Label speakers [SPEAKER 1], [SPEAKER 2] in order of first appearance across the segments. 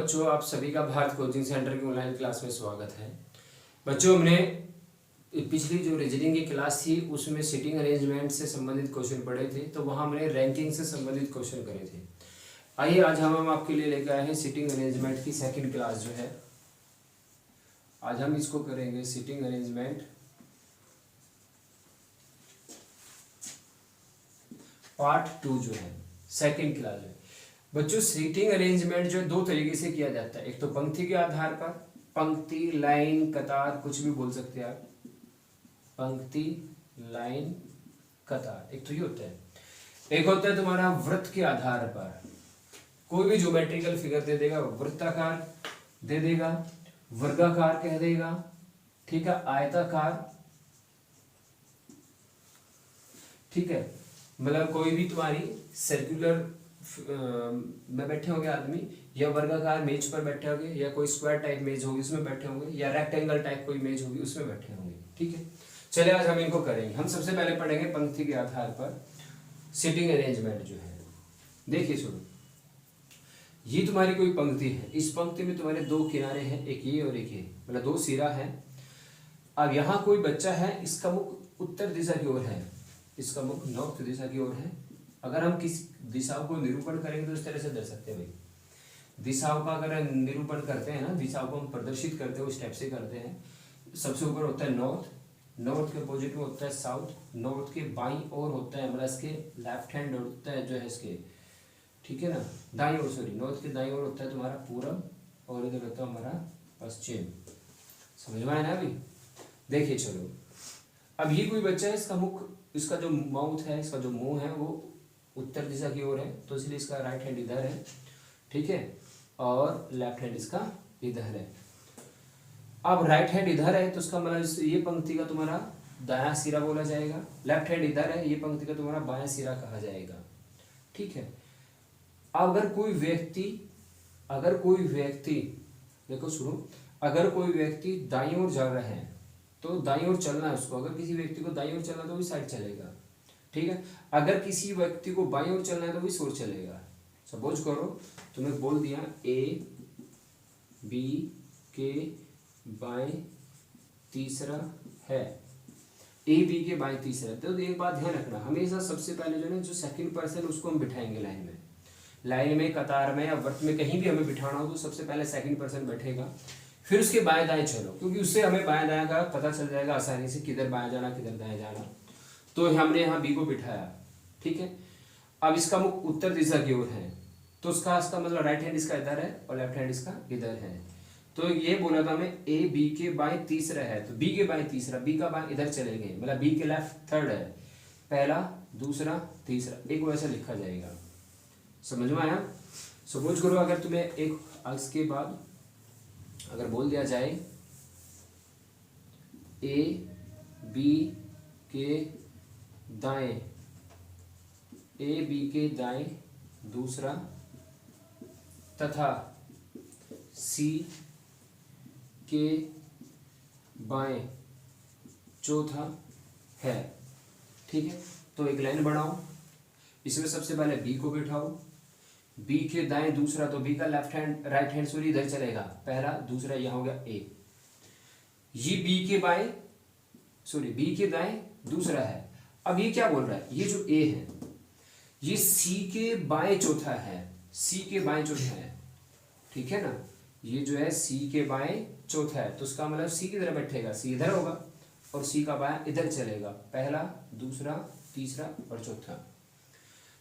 [SPEAKER 1] बच्चों, आप सभी का भारत कोचिंग सेंटर की ऑनलाइन क्लास में स्वागत है। बच्चों, हमने पिछली जो रीजनिंग की क्लास थी उसमें सिटिंग अरेंजमेंट से संबंधित क्वेश्चन पढ़े थे, तो वहाँ हमने रैंकिंग से संबंधित क्वेश्चन करे थे। आइए आज हम आपके लिए लेकर आए हैं सिटिंग अरेंजमेंट की सेकंड क्लास जो है। आज हम इसको करेंगे सिटिंग अरेंजमेंट पार्ट 2 जो है, सेकंड क्लास है। बच्चों, सीटिंग अरेंजमेंट जो है दो तरीके से किया जाता है। एक तो पंक्ति के आधार पर, पंक्ति, लाइन, कतार, कुछ भी बोल सकते हैं आप, पंक्ति, लाइन, कतार, एक तो ये होता है। एक होता है तुम्हारा वृत्त के आधार पर, कोई भी ज्योमेट्रिकल फिगर दे देगा, वृत्ताकार दे देगा, वर्गाकार कह देगा, ठीक है, आयताकार, ठीक है, मतलब कोई भी तुम्हारी सर्कुलर में बैठे होंगे आदमी, या वर्गाकार मेज पर बैठे होंगे, या कोई स्क्वायर टाइप मेज होगी उसमें बैठे होंगे, या रेक्टेंगल टाइप कोई मेज होगी उसमें बैठे होंगे, ठीक है। चलिए आज हम इनको करेंगे। हम सबसे पहले पढ़ेंगे पंक्ति के आधार पर सिटिंग अरेंजमेंट जो है। देखिए सुनो, ये तुम्हारी कोई पंक्ति है, इस पंक्ति में तुम्हारे दो किनारे हैं, एक ये और एक ये, मतलब दो सिरा है। अब यहाँ कोई बच्चा है, इसका मुख उत्तर दिशा की ओर है, इसका मुख नॉर्थ दिशा की ओर है। अगर हम किस दिशाओं को निरूपण करेंगे तो इस तरह से दे सकते हैं भाई। दिशाओं का अगर निरूपण करते हैं ना, दिशाओं को हम प्रदर्शित करते हैं, उस टाइप से करते हैं। सबसे ऊपर होता है नॉर्थ, नॉर्थ के अपोजिट में होता है साउथ, नॉर्थ के बाईं ओर होता है, मतलब इसके लेफ्ट हैंड होता है जो है इसके, ठीक है ना, दाईं ओर, सॉरी, नॉर्थ के दाईं ओर होता है तुम्हारा पूरब, और इधर होता है हमारा पश्चिम। समझ में आया ना अभी? देखिए चलो, अब ये कोई बच्चा है, इसका मुख, इसका जो माउथ है, इसका जो मुंह है वो उत्तर दिशा की ओर है, तो इसलिए इसका राइट हैंड इधर है, ठीक है, और लेफ्ट हैंड इसका इधर है। अब राइट हैंड इधर है तो इसका मतलब ये पंक्ति का तुम्हारा दायां सिरा बोला जाएगा, लेफ्ट हैंड इधर है, ये पंक्ति का तुम्हारा बायां सिरा कहा जाएगा, ठीक है। अगर कोई व्यक्ति देखो सुनो, अगर कोई व्यक्ति दाईं ओर जा रहा है तो दाईं ओर चलना है उसको। अगर किसी व्यक्ति को दाईं ओर चलना है तो भी साइड चलेगा, ठीक है। अगर किसी व्यक्ति को बाईं ओर चलना है तो भी ओर चलेगा। सपोज करो तुम्हें बोल दिया ए बी के बाएं तीसरा है, ए बी के बाएं तीसरा, तो एक बात ध्यान रखना, हमेशा सबसे पहले जो है जो सेकंड पर्सन उसको हम बिठाएंगे लाइन में, कतार में या वृत्त में, कहीं भी हमें बिठाना हो तो सबसे पहले सेकंड पर्सन बैठेगा, फिर उसके बाएं दाएं चलो, क्योंकि उससे हमें बाएं दाएं का पता चल जाएगा आसानी से, किधर बाएं जाना किधर दाएं जाना। तो हमने यहाँ बी को बिठाया, ठीक है। अब इसका मुख उत्तर दिशा की ओर है, तो इसका मतलब राइट हैंड इसका इधर है और लेफ्ट हैंड इसका इधर है। तो ये बोला था हमें ए बी के बाएं तीसरा है, तो बी के बाएं तीसरा, बी का बाएं इधर चलेंगे, मतलब बी के लेफ्ट थर्ड है, पहला दूसरा तीसरा, एक वैसा लिखा जाएगा। समझ में आया? सपोज करो अगर तुम्हें एक इसके बाद अगर बोल दिया जाए ए बी के दाएं, ए बी के दाएं दूसरा तथा सी के बाएं चौथा है, ठीक है। तो एक लाइन बनाओ, इसमें सबसे पहले बी को बिठाओ, बी के दाएं दूसरा, तो बी का left hand right hand sorry इधर चलेगा, पहला दूसरा, यहां हो गया ए। ये बी के बाएं सॉरी बी के दाएं दूसरा है। अब ये क्या बोल रहा है, ये जो ए है ये सी के बाएं चौथा है, सी के बाएं चौथा है, ठीक है ना, ये जो है सी के बाएं चौथा है, तो उसका मतलब सी किधर बैठेगा, सी इधर होगा और सी का बाएं इधर चलेगा, पहला दूसरा तीसरा और चौथा,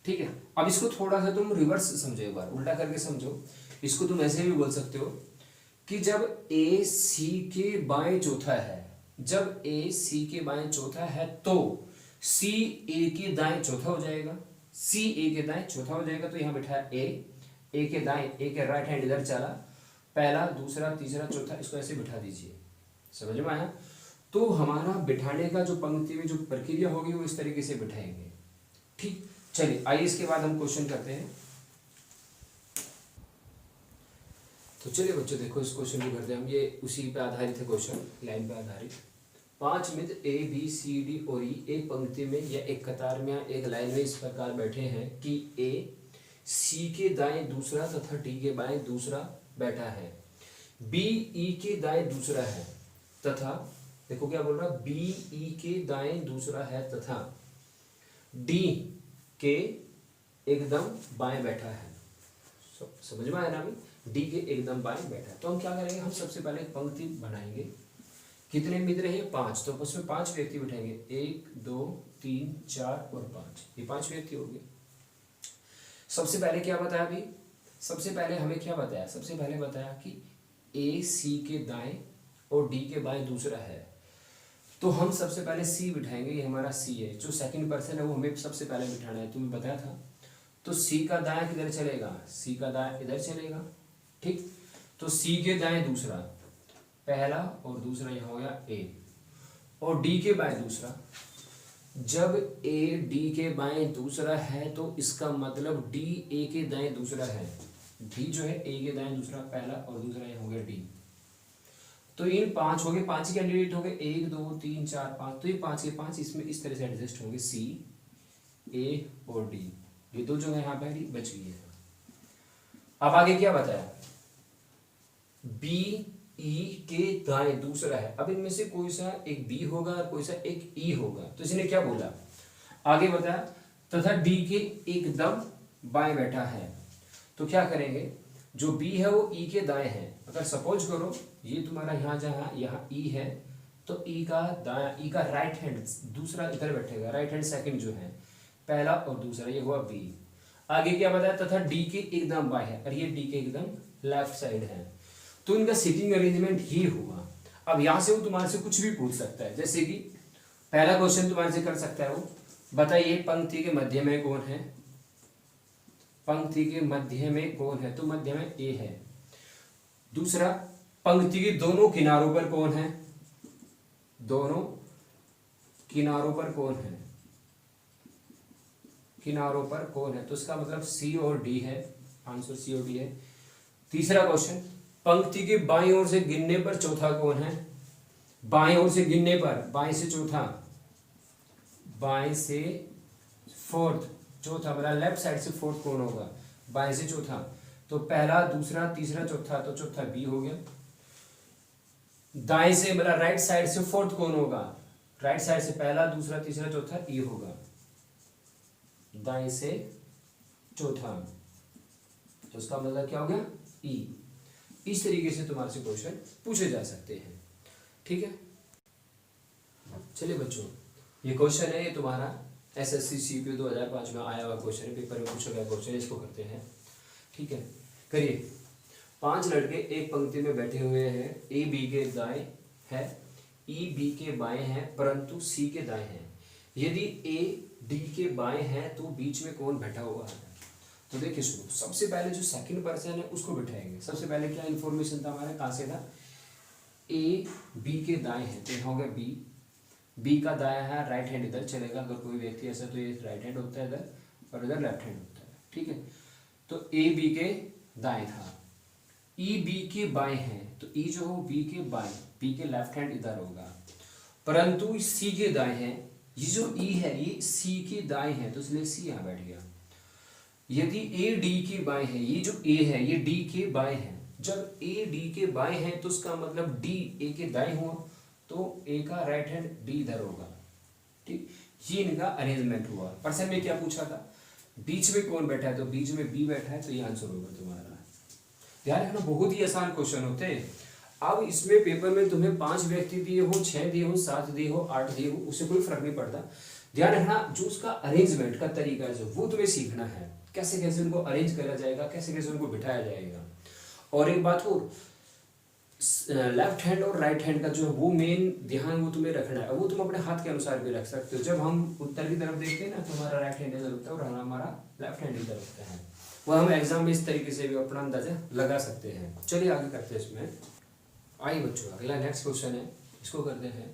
[SPEAKER 1] ठीक है। अब इसको थोड़ा सा तुम रिवर्स समझो, एक बार उल्टा करके समझो। इसको तुम ऐसे भी बोल सकते हो कि जब ए सी के बाएं चौथा है, जब ए सी के बाएं चौथा है तो सी ए के दाएं चौथा हो जाएगा, सी ए के दाएं चौथा हो जाएगा। तो यहां बैठा ए के दाएं, ए के राइट हैंड इधर चला, पहला दूसरा तीसरा चौथा, इसको ऐसे बिठा दीजिए। समझ में आया? तो हमारा बिठाने का जो पंक्ति में जो प्रक्रिया होगी वो इस तरीके से बिठाएंगे, ठीक। चलिए आइए इसके बाद हम क्वेश्चन करते हैं। तो चलिए बच्चों देखो, इस क्वेश्चन को करते हैं हम, ये उसी पे आधारित है क्वेश्चन, लाइन पे आधारित। 5 मित्र ए बी सी डी और ई एक पंक्ति में या एक कतार में या एक लाइन में इस प्रकार बैठे हैं कि ए सी के दाएं दूसरा तथा डी के बाएं दूसरा बैठा है, बी ई के दाएं दूसरा है तथा, देखो क्या बोल रहा, बी ई के दाएं दूसरा है तथा डी के एकदम बाएं बैठा है। समझ में आया ना अभी, डी के एकदम बाएं बैठा है। तो हम क्या करेंगे, हम सबसे पहले एक पंक्ति बनाएंगे। कितने मित्र हैं, 5, तो उसमें 5 व्यक्ति बिठाएंगे, 1 2 3 4 और 5, ये 5 व्यक्ति हो गए। सबसे पहले क्या बताया अभी, सबसे पहले हमें क्या बताया, सबसे पहले बताया कि ए सी के दाएं और डी के बाएं दूसरा है, तो हम सबसे पहले सी बिठाएंगे, ये हमारा सी है, जो सेकंड पर्सन है वो हमें सबसे पहले बिठाना है, तुम्हें बताया था। तो सी का दायां किधर चलेगा, सी का दायां इधर चलेगा, ठीक। तो सी के दाएं दूसरा, पहला और दूसरा यहाँ हो गया ए, और डी के बाएं दूसरा। जब ए डी के बाएं दूसरा है तो इसका मतलब डी ए के दाएं दूसरा है। डी जो है ए के दाएं दूसरा, पहला और दूसरा यहाँ हो गया डी। तो इन 5 हो गए, 5 ही कैंडिडेट हो गए, 1 2 3 4 5, तो ये 5 के 5 इसमें इस तरह से एडजस्ट होंगे, सी ए और डी, ये दो जो है यहाँ पे बच गई है। अब आगे क्या बताया, बी ई के दाएं दूसरा है, अब इनमें से कोई सा एक बी होगा और कोई सा एक ई होगा, तो इसने क्या बोला, आगे बताया तथा डी के एकदम बाएं बैठा है। तो क्या करेंगे, जो बी है वो ई के दाएं है, अगर सपोज करो ये तुम्हारा यहाँ जहाँ यहाँ ई है, तो ई का दायां, ई का राइट हैंड दूसरा इधर बैठेगा, राइट हैंड सेकंड जो है, पहला और दूसरा, ये हुआ बी। आगे क्या बताया, तथा डी के एकदम बाएं है, और ये डी के एकदम लेफ्ट साइड है, तो इनका सीटिंग अरेंजमेंट ये हुआ। अब यहां से वो तुम्हारे से कुछ भी पूछ सकता है, जैसे कि पहला क्वेश्चन तुम्हारे से कर सकता है वो, बताइए पंक्ति के मध्य में कौन है, पंक्ति के मध्य में कौन है, तो मध्य में ए है। दूसरा, पंक्ति के दोनों किनारों पर कौन है, दोनों किनारों पर कौन है, किनारों पर कौन है, तो इसका मतलब सी और डी है, आंसर सी और डी है। तीसरा क्वेश्चन, पंक्ति के बाईं ओर से गिनने पर चौथा कौन है, बाईं ओर से गिनने पर, बाईं से चौथा, बाईं से फोर्थ, चौथा मतलब लेफ्ट साइड से फोर्थ कौन होगा, बाएं से चौथा, तो पहला दूसरा तीसरा चौथा, तो चौथा बी हो गया। दाएं से मतलब राइट साइड से फोर्थ कौन होगा, राइट साइड से पहला दूसरा तीसरा चौथा ई होगा, दाएं से चौथा, तो उसका मतलब क्या हो गया, ई। इस तरीके से तुम्हारे से क्वेश्चन पूछे जा सकते हैं, ठीक है। चलिए बच्चों, ये क्वेश्चन है, ये तुम्हारा एसएससी सीपीयू 2005 में आया हुआ क्वेश्चन है, पेपर में पूछा गया क्वेश्चन, इसको करते हैं, ठीक है। करिए, 5 लड़के एक पंक्ति में बैठे हुए हैं, ए बी के दाएं है, ई बी के बाएं है, परंतु सी के दाएं है। यदि ए डी के बाएं है तो बीच में कौन बैठा हुआ है। तो देखिए सुनो, सबसे पहले जो सेकंड पर्सन है उसको बिठाएंगे। सबसे पहले क्या इन्फॉर्मेशन था हमारे, कहाँ से था, ए बी के दाएं है, तो यहाँ हो गया बी, बी का दायां है, राइट हैंड इधर चलेगा, अगर कोई व्यक्ति ऐसा, तो ये राइट हैंड होता है इधर, और इधर लेफ्ट हैंड होता है, ठीक है। तो ए बी के दाएं था, ई बी के बाएं है, तो ई जो हो बी के बाएं, बी के लेफ्ट हैंड इधर होगा, परंतु सी के दाएं है, ये जो ई है ये सी के दाएं है, तो इसलिए सी यहाँ बैठ गया। यदि ए डी के बाएं है, ये जो ए है ये डी के बाएं है, जब ए डी के बाएं है तो उसका मतलब डी ए के दाएं हुआ, तो ए का राइट हैंड डी इधर होगा, ठीक। ये इनका अरेंजमेंट हुआ। पर्सन में क्या पूछा था, बीच में कौन बैठा है, तो बीच में बी बैठा है, तो ये आंसर होगा तुम्हारा। ध्यान रखना, बहुत ही आसान क्वेश्चन होते हैं। अब इसमें पेपर में तुम्हें 5 व्यक्ति दिए हो, 6 दिए हो, 7 दिए हो, 8 दिए हो, उससे कोई फर्क नहीं पड़ता। ध्यान रखना, जो उसका अरेंजमेंट का तरीका है, जो वो तुम्हें सीखना है, कैसे कैसे उनको अरेंज करा जाएगा, कैसे कैसे उनको बिठाया जाएगा। और एक बात और, लेफ्ट हैंड और राइट हैंड का जो है वो मेन ध्यान वो तुम्हें रखना है। वो तुम अपने हाथ के अनुसार भी रख सकते हो। जब हम उत्तर की तरफ देखते हैं ना, तो हमारा राइट हैंड इधर होता है और हमारा लेफ्ट हैंड इधर होता है। वह हम एग्जाम में इस तरीके से भी अपना अंदाजा लगा सकते हैं। चलिए आगे करते हैं इसमें। आइए बच्चों, अगला नेक्स्ट क्वेश्चन है, इसको करते हैं।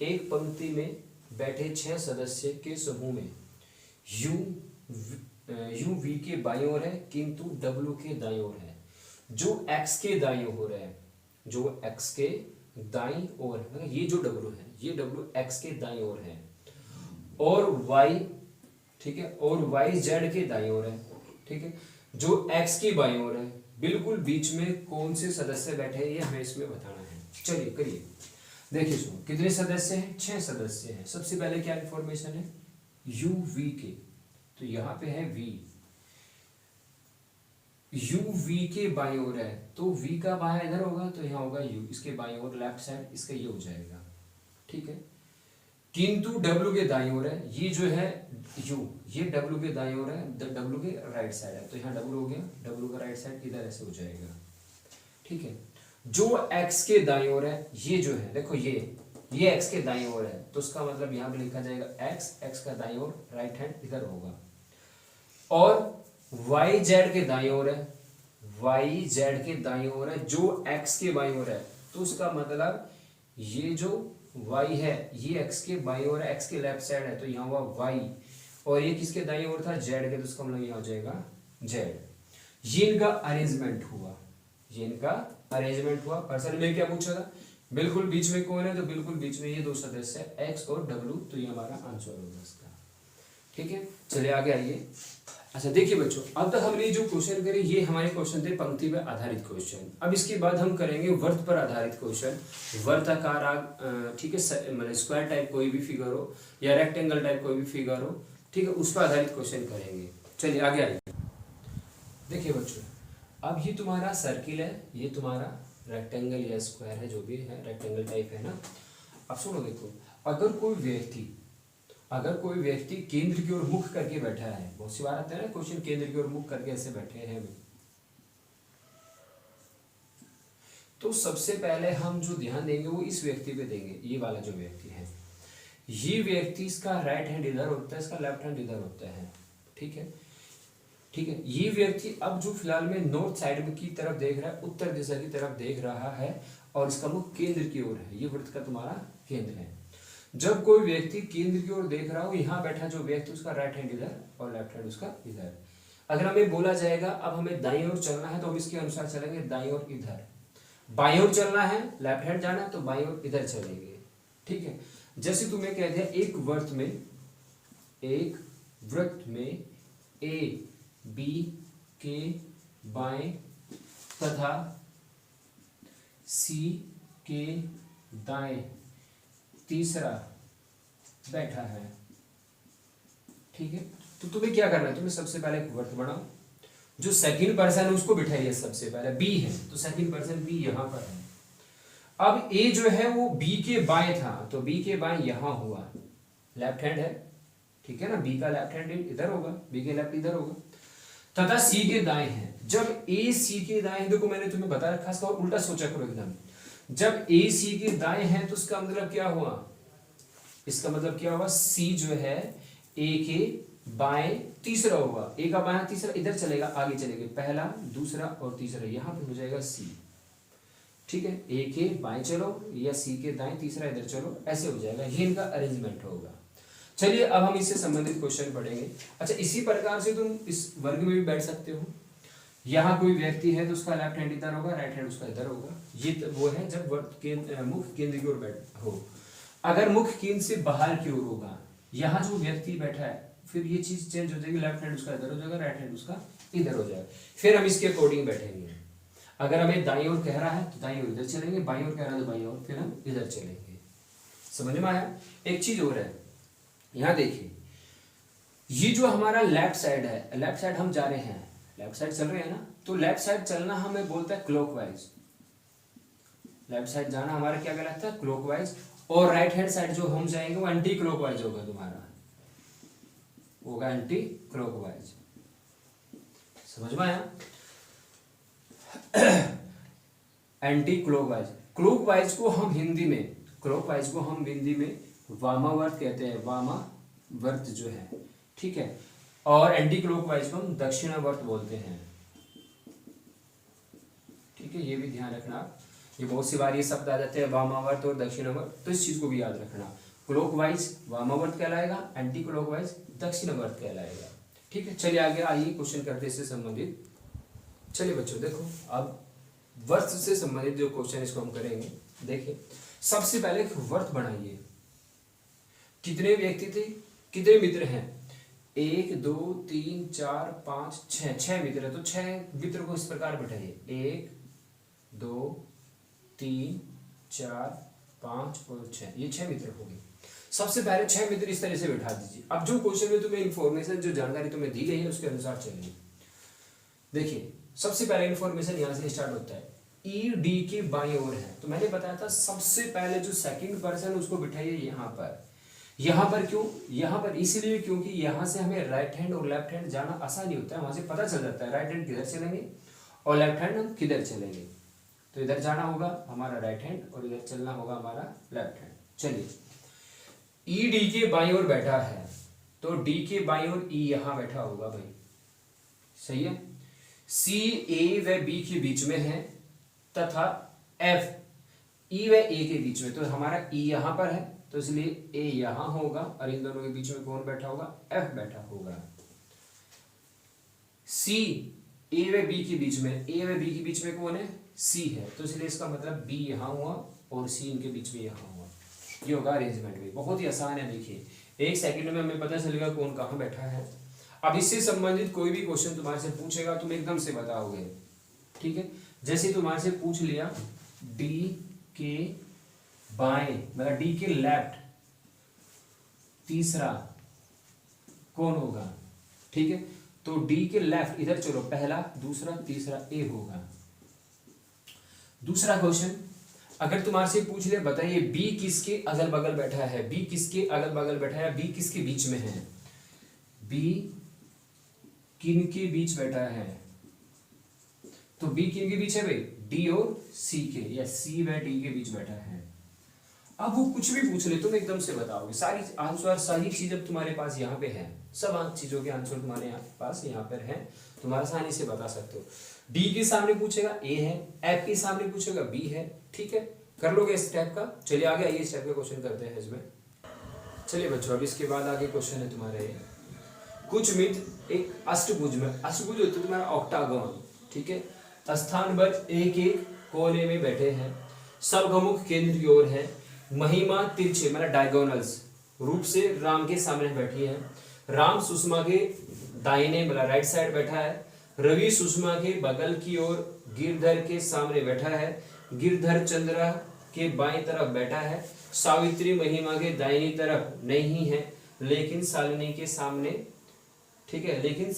[SPEAKER 1] एक पंक्ति में बैठे 6 सदस्य के समूह में यू वी के बाईं ओर है किंतु डब्ल्यू के दाईं ओर है। जो एक्स के दाईं ओर है, जो एक्स के दाईं ओर है, ये जो डब्ल्यू है, ये डब्ल्यू एक्स के दाईं ओर है, और वाई, ठीक है, और वाई जेड के दाईं ओर है, ठीक है। जो एक्स की बाईं ओर है, बिल्कुल बीच में कौन से सदस्य बैठे हैं ये हमें इसमें बताना है। चलिए करिए। देखिए सुनो, कितने सदस्य हैं? 6 सदस्य हैं। सबसे पहले क्या इंफॉर्मेशन है? यू वी के, तो यहाँ पे है वी, यू वी के बाईं ओर है, तो वी का बायां इधर होगा तो यहाँ होगा यू, इसके बाईं ओर लेफ्ट साइड इसका ये हो जाएगा, ठीक है। किंतु डब्ल्यू के दाईं ओर है, ये जो है यू, ये डब्ल्यू के दाईं ओर है, डब्ल्यू के राइट साइड है, तो यहाँ डब्ल्यू हो गया, डब्ल्यू का राइट साइड इधर ऐसे हो जाएगा, ठीक है। जो एक्स के दाईं ओर है, ये जो है देखो ये एक्स के दाईं ओर है, तो उसका मतलब यहाँ पे लिखा जाएगा एक्स का दाईं ओर राइट हैंड इधर होगा। और वाई जेड के दाईं ओर है, वाई जेड के दाईं ओर है, जो एक्स के बाईं ओर है, तो उसका मतलब ये जो वाई है ये एक्स के बाईं ओर है, एक्स के लेफ्ट साइड है, तो यहाँ हुआ वाई, और ये किसके दाईं ओर था? जेड के, तो उसका मतलब यहाँ हो जाएगा जेड। ये इनका अरेंजमेंट हुआ, ये इनका अरेंजमेंट हुआ। पर्सन में क्या पूछा था? बिल्कुल बीच में कौन है? तो बिल्कुल बीच में ये दो सदस्य है एक्स और डब्ल्यू, तो ये हमारा आंसर होगा इसका, ठीक है। चलिए आगे आइए। अच्छा देखिए बच्चों, अब तक हमने जो क्वेश्चन करे ये हमारे क्वेश्चन थे पंक्ति पर आधारित क्वेश्चन। अब इसके बाद हम करेंगे वर्त पर आधारित क्वेश्चन। वर्ताकार आग, ठीक है, मतलब स्क्वायर टाइप कोई भी फिगर हो या रेक्टेंगल टाइप कोई भी फिगर हो, ठीक है, उस पर आधारित क्वेश्चन करेंगे। चलिए आगे आइए। देखिए बच्चों, अब ये तुम्हारा सर्किल है, ये तुम्हारा रेक्टेंगल या स्क्वायर है, जो भी है रेक्टेंगल टाइप है ना। अब सुनो, देखो, अगर कोई व्यक्ति केंद्र की ओर मुख करके बैठा है, बहुत सी बार आता है ना क्वेश्चन, केंद्र की ओर मुख करके ऐसे बैठे हैं, तो सबसे पहले हम जो ध्यान देंगे वो इस व्यक्ति पे देंगे। ये वाला जो व्यक्ति है, ये व्यक्ति, इसका राइट हैंड इधर होता है, इसका लेफ्ट हैंड इधर होता है, ठीक है, ठीक है। ये व्यक्ति अब जो फिलहाल में नॉर्थ साइड में की तरफ देख रहा है, उत्तर दिशा की तरफ देख रहा है, और इसका मुख केंद्र की ओर है, ये वृत्त का तुम्हारा केंद्र है। जब कोई व्यक्ति केंद्र की ओर देख रहा हो, यहाँ बैठा जो व्यक्ति, उसका राइट हैंड इधर और लेफ्ट हैंड उसका इधर। अगर हमें बोला जाएगा अब हमें दाईं ओर चलना है, तो हम इसके अनुसार चलेंगे, दाईं ओर इधर। बाईं ओर चलना है, लेफ्ट हैंड जाना है, तो बाईं ओर इधर चलेंगे, ठीक है। जैसे तुम्हें कह दिया एक वृत्त में ए बी के बाएं तथा सी के दाएं तीसरा बैठा है, ठीक है। तो तुम्हें क्या करना है? तुम्हें सबसे पहले एक वृत्त बनाओ, जो सेकंड पर्सन है उसको बिठाइए। सबसे पहले बी है, तो सेकंड पर्सन बी यहां पर है। अब ए जो है वो बी के बाएं था, तो बी के बाएं यहां हुआ, लेफ्ट हैंड है, ठीक है ना। बी का लेफ्ट हैंड इधर होगा, बी के लेफ्ट इधर होगा, तथा सी के दाएं है। जब ए सी के दाएं, देखो मैंने तुम्हें बता रखा, इसका उल्टा सोचा करो एकदम। जब ए सी के दाएं है, तो उसका मतलब क्या हुआ? इसका मतलब क्या हुआ? सी जो है ए के बाएं तीसरा होगा, ए का बाएं तीसरा इधर चलेगा, आगे चलेगा, पहला दूसरा और तीसरा, यहां पे हो जाएगा सी, ठीक है। ए के बाएं चलो या सी के दाएं तीसरा इधर चलो, ऐसे हो जाएगा। ये इनका अरेंजमेंट होगा। चलिए अब हम इससे संबंधित क्वेश्चन पढ़ेंगे। अच्छा, इसी प्रकार से तुम इस वर्ग में भी बैठ सकते हो। यहाँ कोई व्यक्ति है तो उसका लेफ्ट हैंड इधर होगा, राइट हैंड उसका इधर होगा। ये वो है जब मुख केंद्र की ओर बैठ हो। अगर मुख केंद्र से बाहर की ओर होगा, यहाँ जो व्यक्ति बैठा है, फिर ये चीज चेंज हो जाएगी, लेफ्ट हैंड उसका इधर हो जाएगा, राइट हैंड उसका इधर हो जाएगा। फिर हम इसके अकॉर्डिंग बैठेंगे। अगर हमें दाईं ओर कह रहा है तो दाईं ओर इधर चलेंगे, बाईं ओर कह रहा है तो बाईं ओर, फिर हम इधर चलेंगे। समझ में आया? एक चीज और है, यहाँ देखिए, ये जो हमारा लेफ्ट साइड है, लेफ्ट साइड हम जा रहे हैं, लेफ्ट साइड चल रहे हैं ना, तो लेफ्ट साइड चलना हमें बोलता है क्लॉकवाइज। लेफ्ट साइड जाना हमारा क्या कहलाता है? क्लॉकवाइज। और राइट हैंड साइड जो हम जाएंगे वो एंटी क्लॉकवाइज होगा, तुम्हारा होगा एंटी क्लॉकवाइज। समझ में आया? Anti clockwise. क्लॉकवाइज को हम हिंदी में वामावर्त कहते हैं, वामावर्त जो है, ठीक है। और एंटी क्लॉकवाइज को हम दक्षिणावर्त बोलते हैं, ठीक है। ये भी ध्यान रखना, ये बहुत सी बार ये शब्द आ जाते हैं, वामावर्त और दक्षिणावर्त, तो इस चीज को भी याद रखना। क्लॉकवाइज वामावर्त कहलाएगा, एंटी क्लॉकवाइज दक्षिणावर्त कहलाएगा, ठीक है। चलिए आगे आइए, क्वेश्चन करते इससे संबंधित। चलिए बच्चों देखो, अब वर्त से संबंधित जो क्वेश्चन इसको हम करेंगे। देखिए, सबसे पहले वर्त बनाइए। कितने व्यक्ति थे, कितने मित्र हैं? 1 2 3 4 5 6, 6 मित्र है, तो 6 मित्र को इस प्रकार बैठाइए, 1 2 3 4 5 और 6, ये 6 मित्र हो गए। सबसे पहले 6 मित्र इस तरह से बैठा दीजिए। अब जो क्वेश्चन में तुम्हें इंफॉर्मेशन, जो जानकारी तुम्हें दी गई है उसके अनुसार चलिए। देखिए सबसे पहले इंफॉर्मेशन यहाँ से स्टार्ट होता है, ई डी के बाईं ओर है, तो मैंने बताया था सबसे पहले जो सेकंड पर्सन उसको बिठाइए यहाँ पर। यहाँ पर क्यों? यहाँ पर इसलिए क्योंकि यहाँ से हमें राइट हैंड और लेफ्ट हैंड जाना आसानी होता है, वहां से पता चल जाता है राइट हैंड किधर चलेंगे और लेफ्ट हैंड हम किधर चलेंगे। तो इधर जाना होगा हमारा राइट हैंड और इधर चलना होगा हमारा लेफ्ट हैंड। चलिए, ई डी के बाईं ओर बैठा है, तो डी के बाईं ओर ई यहाँ बैठा होगा भाई, सही है। सी ए व बी के बीच में है तथा एफ ई व ए के बीच में, तो हमारा ई यहाँ पर है तो इसलिए ए यहाँ होगा और इन दोनों के बीच में कौन बैठा होगा? एफ बैठा होगा। सी ए व बी के बीच में, ए व बी के बीच में कौन है? सी है, तो इसलिए इसका मतलब बी यहाँ हुआ और सी इनके बीच में यहाँ हुआ। ये होगा अरेंजमेंट भी, बहुत ही आसान है। देखिए 1 सेकंड में हमें पता चलेगा कौन कहाँ बैठा है। अब इससे संबंधित कोई भी क्वेश्चन तुम्हारे से पूछेगा तुम एकदम से बताओगे, ठीक है। जैसे तुम्हारे से पूछ लिया डी के बाएं मतलब डी के लेफ्ट तीसरा कौन होगा, ठीक है। तो डी के लेफ्ट इधर चलो, पहला दूसरा तीसरा ए होगा। दूसरा क्वेश्चन अगर तुम्हारे से पूछ ले बताइए बी किसके अगल बगल बैठा है, बी किसके अगल बगल बैठा है, बी किसके बीच में है, बी किन के बीच बैठा है, तो बी किन के बीच है भाई? डी और सी के, या सी व डी के बीच बैठा है। अब वो कुछ भी पूछ ले तुम एकदम से बताओगे, सारी आंसर सारी चीजें तुम्हारे पास यहाँ पे है, सब चीजों के आंसर तुम्हारे पास यहाँ पर है, तुम आसानी से बता सकते हो। डी के सामने पूछेगा ए है, एफ के सामने पूछेगा बी है, ठीक है, कर लोगे इस टाइप का। चलिए आगे आइए, इस टाइप का क्वेश्चन करते हैं इसमें। चलिए बच्चों अब इसके बाद आगे क्वेश्चन है तुम्हारे, कुछ मित्र एक अष्टभुज में, अष्टभुज होता है तुम्हारा ऑक्टागोन, ठीक है, स्थानबद्ध एक एक कोने में बैठे हैं, सबगमुख केंद्र की ओर है, महिमा तिरछे मतलब डायगोनल्स रूप से राम के सामने बैठी है। राम सुषमा के दाहिने मतलब राइट साइड बैठा है, रवि सुषमा के बगल की ओर गिरधर के सामने बैठा है, गिरधर चंद्रा के बाईं तरफ बैठा है, सावित्री महिमा के दाहिनी तरफ नहीं है लेकिन शालिनी के सामने, ठीक है, लेकिन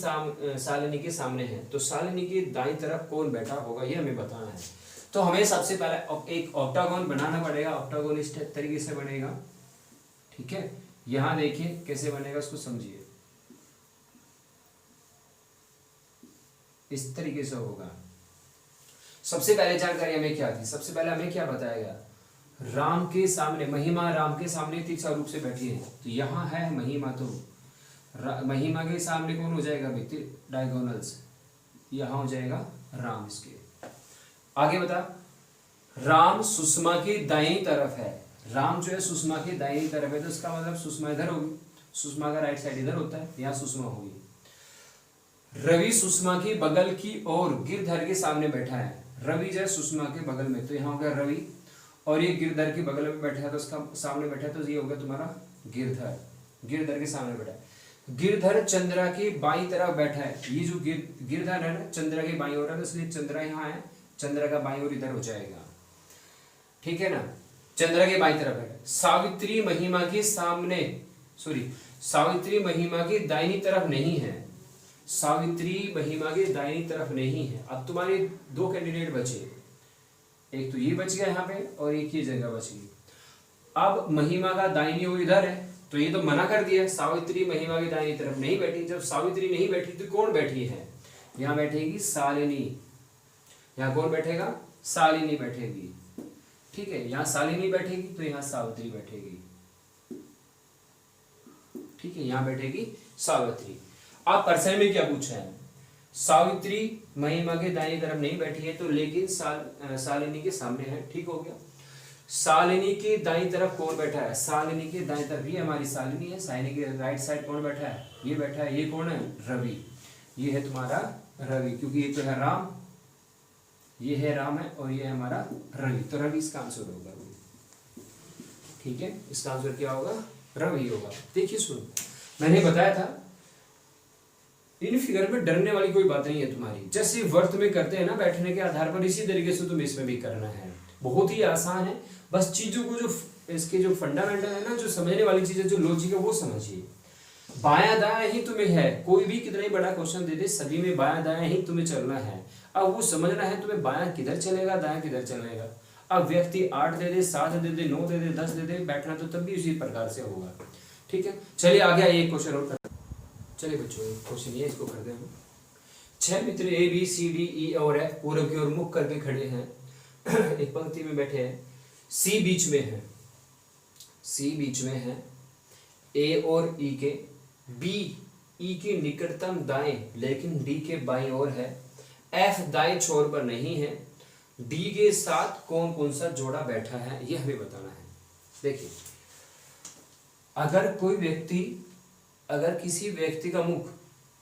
[SPEAKER 1] शालिनी के सामने है, तो शालिनी के दाईं तरफ कौन बैठा होगा ये हमें बताना है। तो हमें सबसे पहले एक ऑक्टागोन बनाना पड़ेगा। ऑक्टागोन इस तरीके से बनेगा, ठीक है, यहां देखिए कैसे बनेगा उसको समझिए, इस तरीके से होगा। सबसे पहले जानकारी हमें क्या थी, सबसे पहले हमें क्या बताएगा, राम के सामने महिमा राम के सामने तिरछा रूप से बैठी है, तो यहाँ है महिमा, तो महिमा के सामने कौन हो जाएगा व्यक्ति? डायगोनल्स, यहाँ हो जाएगा राम। इसके आगे बता, राम सुषमा की दाईं तरफ है, राम जो है सुषमा की दाईं तरफ है, तो इसका मतलब सुषमा इधर होगी, सुषमा का राइट साइड इधर होता है, यहाँ सुषमा होगी। रवि सुषमा की बगल की ओर गिरधर के सामने बैठा है, रवि जो है सुषमा के बगल में, तो यहाँ हो गया रवि, और ये गिरधर के बगल में बैठा है तो उसका सामने बैठा है, तो ये हो गया तुम्हारा गिरधर, गिरधर के सामने बैठा है। गिरधर चंद्रा के बाईं तरफ बैठा है, ये जो गिरधर है ना चंद्रा के बाईं ओर है, तो इसलिए चंद्रा यहाँ है, चंद्रा का बाईं ओर इधर हो जाएगा, ठीक है ना, चंद्रा के बाईं तरफ है। सावित्री महिमा के सामने, सॉरी सावित्री महिमा के दाहिनी तरफ नहीं है, सावित्री महिमा के दाहिनी तरफ नहीं है। अब तुम्हारे 2 कैंडिडेट बचे, एक तो ये बच गया यहाँ पे और एक ये जगह बच गई। अब महिमा का दाहिनी ओर इधर है, तो ये तो मना कर दिया, सावित्री महिमा की दाहिनी तरफ नहीं बैठी। जब सावित्री नहीं बैठी तो कौन बैठी है? यहाँ बैठेगी शालिनी, यहाँ कौन बैठेगा? शालिनी बैठेगी, ठीक है, यहाँ शालिनी बैठेगी तो यहाँ सावित्री बैठेगी, ठीक है, यहाँ बैठेगी सावित्री। आप प्रश्न में क्या पूछा है? सावित्री महिमा के दाहिनी तरफ नहीं बैठी है, तो लेकिन शालिनी के सामने है, ठीक हो गया। शालिनी के दाईं तरफ कौन बैठा है? शालिनी के दाईं तरफ ये हमारी शालिनी है, शालिनी के राइट साइड कौन बैठा है? ये बैठा है, ये कौन है? रवि, ये है तुम्हारा रवि, क्योंकि ये तो है राम, ये है राम है और ये है हमारा रवि, तो रवि इसका आंसर होगा, ठीक है, इसका आंसर क्या होगा? रवि होगा। देखिए सुनो, मैंने बताया था इन फिगर में डरने वाली कोई बात नहीं है तुम्हारी, जैसे वर्त में करते हैं ना बैठने के आधार पर, इसी तरीके से तुम्हें इसमें भी करना है। बहुत ही आसान है, बस चीजों को जो इसके जो फंडामेंटल है ना, जो समझने वाली चीजें, जो लॉजिक है वो समझिए। बायां दायां ही तुम्हें है, कोई भी कितना ही बड़ा क्वेश्चन दे दे सभी में बायां दायां ही तुम्हें चलना है। अब वो समझना है तुम्हें बायां किधर चलेगा दायां किधर चलेगा। अब व्यक्ति 8 दे दे, 7 दे दे, 9 दे दे, 10 दे दे, बैठना तो तब भी उसी प्रकार से होगा। ठीक है, चलिए आ गया एक क्वेश्चन और। चलिए बच्चों क्वेश्चन ये इसको करते हैं। 6 मित्र A B C D E और एफ पूरब की ओर मुख करके खड़े हैं, एक पंक्ति में बैठे हैं, सी बीच में है, सी बीच में है, ए और ई के, बी ई के निकटतम दाएं लेकिन डी के बाईं ओर है, एफ दाएं छोर पर नहीं है, डी के साथ कौन कौन सा जोड़ा बैठा है, यह हमें बताना है। देखिए, अगर किसी व्यक्ति का मुख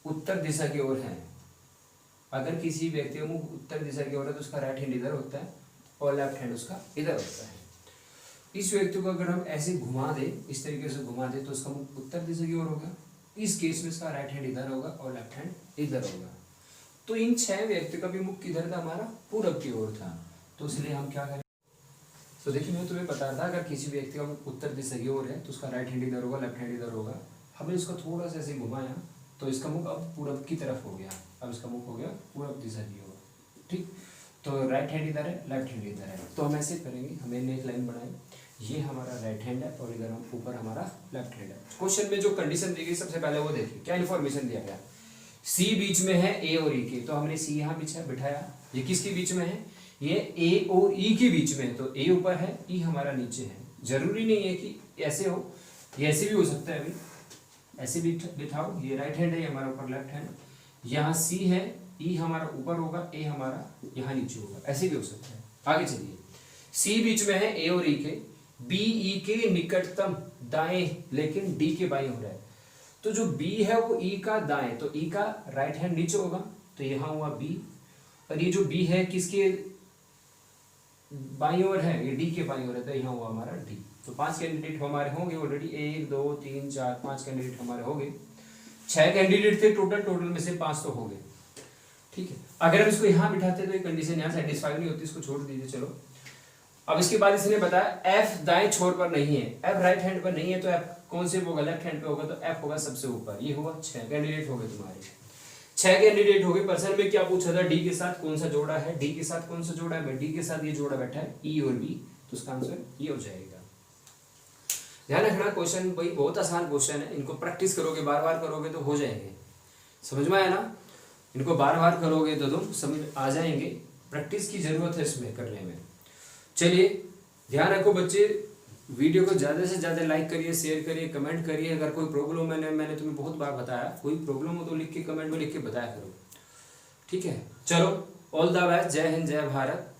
[SPEAKER 1] उत्तर दिशा की ओर है, अगर किसी व्यक्ति का मुख उत्तर दिशा की ओर है तो उसका राइट हैंड इधर होता है और लेफ्ट हैंड उसका इधर होता है। इस व्यक्ति को अगर हम ऐसे घुमा दें, इस तरीके से घुमा दें, तो उसका मुख उत्तर दिशा की ओर होगा। इस केस में इसका राइट हैंड इधर होगा और लेफ्ट हैंड इधर होगा। तो इन 6 व्यक्ति का भी मुख किधर था, हमारा पूरब की ओर था। तो इसलिए हम क्या करें, तो देखिए मैं तुम्हें बता रहा था, अगर किसी व्यक्ति का मुख उत्तर दिशा की ओर है तो उसका राइट हैंड इधर होगा, लेफ्ट हैंड इधर होगा। हमने इसको थोड़ा सा ऐसे घुमाया तो इसका मुख अब पूरब की तरफ हो गया, अब इसका मुख हो गया पूरब दिशा की ओर। ठीक, तो राइट हैंड इधर है, लेफ्ट हैंड इधर है, तो हम ऐसे करेंगे, हमें एक लाइन बनाए, ये हमारा राइट हैंड है और इधर हम ऊपर हमारा लेफ्ट हैंड है। क्वेश्चन में जो कंडीशन दी गई सबसे पहले वो देखिए, क्या इन्फॉर्मेशन दिया गया, सी बीच में है ए और ई के, तो हमने सी यहाँ बिठाया। ये किसके बीच में है, ये ए और ई के बीच में है, तो ए ऊपर है, ई हमारा नीचे है। जरूरी नहीं है कि ऐसे हो, ये ऐसे भी हो सकता है, अभी ऐसे भी बिठाओ, ये राइट हैंड है, ये हमारा ऊपर लेफ्ट हैंड, यहाँ सी है, ई हमारा ऊपर होगा, ए हमारा यहाँ नीचे होगा, ऐसे भी हो सकता है। आगे चलिए, सी बीच में है ए और ई के, बी ई के निकटतम दाएं लेकिन डी के बाईं हो रहा है, तो जो बी है वो ई का दाएं, तो ई का राइट हैंड नीचे होगा, तो यहाँ हुआ बी, और ये जो बी है किसके बाईं ओर है, ये डी के बाईं ओर है, तो यहाँ हुआ हमारा डी। तो 5 कैंडिडेट हमारे होंगे ऑलरेडी, 1 2 3 4 5 कैंडिडेट हमारे हो गए। 6 कैंडिडेट थे टोटल में से 5 तो हो गए। ठीक है, अगर हम इसको यहाँ बिठाते तो ये कंडीशन यहाँ सेटिस्फाई नहीं होती, इसको छोड़ दीजिए। चलो, अब इसके बाद इसने बताया एफ दाएं छोर पर नहीं है, एफ राइट हैंड पर नहीं है, तो एफ कौन से होगा, लेफ्ट हैंड पे होगा, तो एफ होगा सबसे ऊपर। ये हुआ 6 कैंडिडेट हो गए तुम्हारे, 6 कैंडिडेट हो गए। प्रश्न में क्या पूछा था, डी के साथ कौन सा जोड़ा है, डी के साथ कौन सा जोड़ा है, डी के साथ ये जोड़ा बैठा है ई और बी, तो उसका आंसर ये हो जाएगा। ध्यान रखना, क्वेश्चन भाई बहुत आसान क्वेश्चन है, इनको प्रैक्टिस करोगे, बार बार करोगे तो हो जाएंगे। समझ में आया ना, इनको बार बार करोगे तो तुम समझ आ जाएंगे। प्रैक्टिस की जरूरत है इसमें करने में। चलिए ध्यान रखो बच्चे, वीडियो को ज़्यादा से ज़्यादा लाइक करिए, शेयर करिए, कमेंट करिए। अगर कोई प्रॉब्लम मैंने तुम्हें बहुत बार बताया, कोई प्रॉब्लम हो तो लिख के कमेंट में लिख के बताया करो। ठीक है, चलो ऑल द बेस्ट, जय हिंद जय भारत।